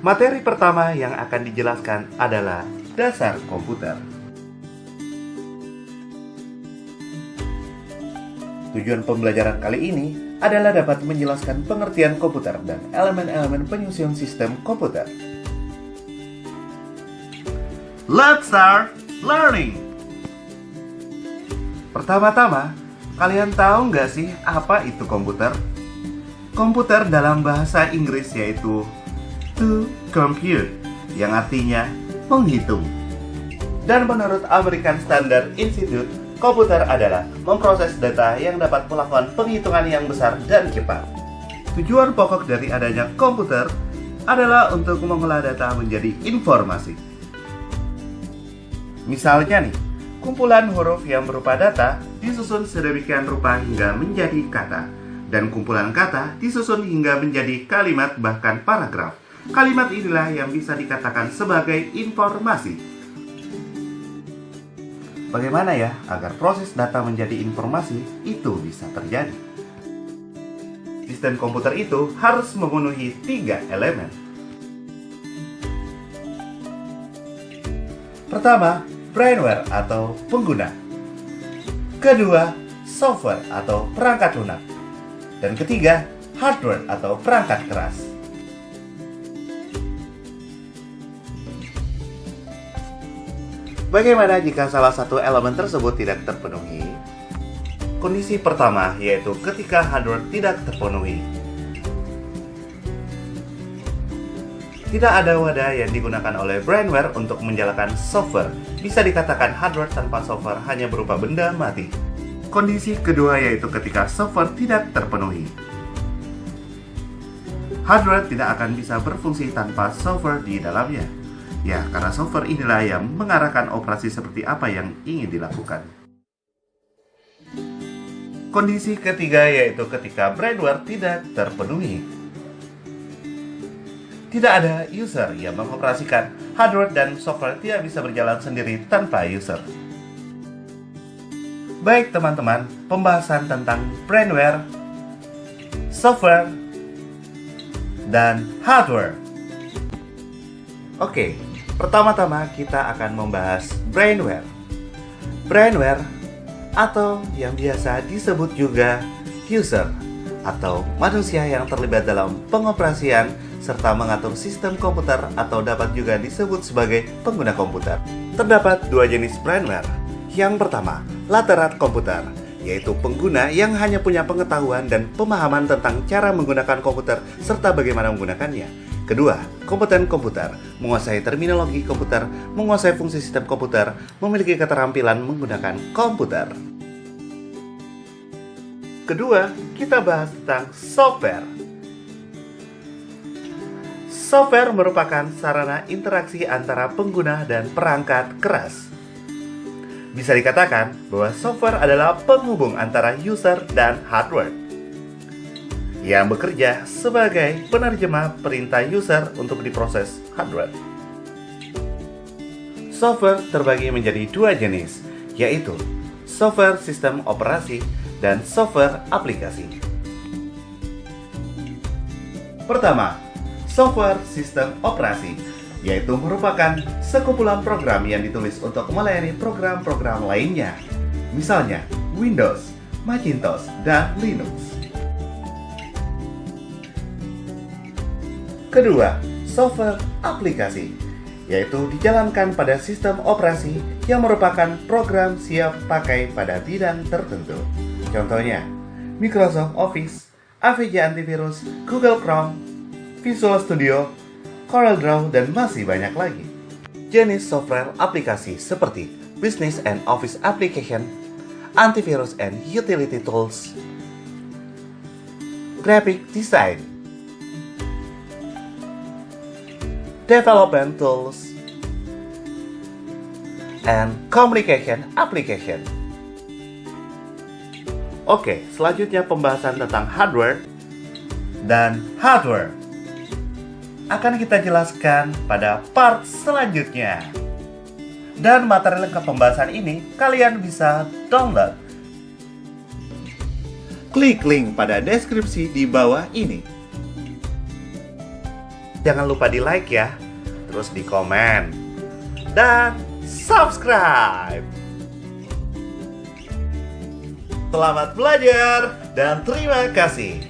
Materi pertama yang akan dijelaskan adalah dasar komputer. Tujuan pembelajaran kali ini adalah dapat menjelaskan pengertian komputer dan elemen-elemen penyusun sistem komputer. Let's start learning! Pertama-tama, kalian tahu nggak sih apa itu komputer? Komputer dalam bahasa Inggris yaitu to compute, yang artinya menghitung. Dan menurut American Standard Institute, komputer adalah memproses data yang dapat melakukan penghitungan yang besar dan cepat. Tujuan pokok dari adanya komputer adalah untuk mengolah data menjadi informasi. Misalnya nih, kumpulan huruf yang berupa data disusun sedemikian rupa hingga menjadi kata, dan kumpulan kata disusun hingga menjadi kalimat bahkan paragraf. Kalimat inilah yang bisa dikatakan sebagai informasi. Bagaimana ya agar proses data menjadi informasi itu bisa terjadi? Sistem komputer itu harus memenuhi 3 elemen. Pertama, brainware atau pengguna. Kedua, software atau perangkat lunak. Dan ketiga, hardware atau perangkat keras. Bagaimana jika salah satu elemen tersebut tidak terpenuhi? Kondisi pertama yaitu ketika hardware tidak terpenuhi. Tidak ada wadah yang digunakan oleh brainware untuk menjalankan software. Bisa dikatakan hardware tanpa software hanya berupa benda mati. Kondisi kedua yaitu ketika software tidak terpenuhi. Hardware tidak akan bisa berfungsi tanpa software di dalamnya. Ya, karena software inilah yang mengarahkan operasi seperti apa yang ingin dilakukan. Kondisi ketiga yaitu ketika brainware tidak terpenuhi. Tidak ada user yang mengoperasikan hardware dan software tidak bisa berjalan sendiri tanpa user. Baik teman-teman, pembahasan tentang brainware, software, dan hardware. Oke. Pertama-tama kita akan membahas brainware. Brainware atau yang biasa disebut juga user atau manusia yang terlibat dalam pengoperasian serta mengatur sistem komputer atau dapat juga disebut sebagai pengguna komputer. Terdapat 2 jenis brainware. Yang pertama, lateral komputer, yaitu pengguna yang hanya punya pengetahuan dan pemahaman tentang cara menggunakan komputer serta bagaimana menggunakannya. Kedua, kompeten komputer, menguasai terminologi komputer, menguasai fungsi sistem komputer, memiliki keterampilan menggunakan komputer. Kedua, kita bahas tentang software. Software merupakan sarana interaksi antara pengguna dan perangkat keras. Bisa dikatakan bahwa software adalah penghubung antara user dan hardware yang bekerja sebagai penerjemah perintah user untuk diproses hardware. Software terbagi menjadi 2 jenis, yaitu software sistem operasi dan software aplikasi. Pertama, software sistem operasi, yaitu merupakan sekumpulan program yang ditulis untuk melayani program-program lainnya, misalnya Windows, Macintosh, dan Linux. Kedua, software aplikasi, yaitu dijalankan pada sistem operasi yang merupakan program siap pakai pada bidang tertentu. Contohnya, Microsoft Office, AVG Antivirus, Google Chrome, Visual Studio, CorelDRAW, dan masih banyak lagi. Jenis software aplikasi seperti Business and Office Application, Antivirus and Utility Tools, Graphic Design, Development Tools, and Communication Application. Oke, selanjutnya pembahasan tentang hardware dan hardware akan kita jelaskan pada part selanjutnya. Dan materi lengkap pembahasan ini kalian bisa download. Klik link pada deskripsi di bawah ini. Jangan lupa di like ya, terus di komen, dan subscribe. Selamat belajar dan terima kasih.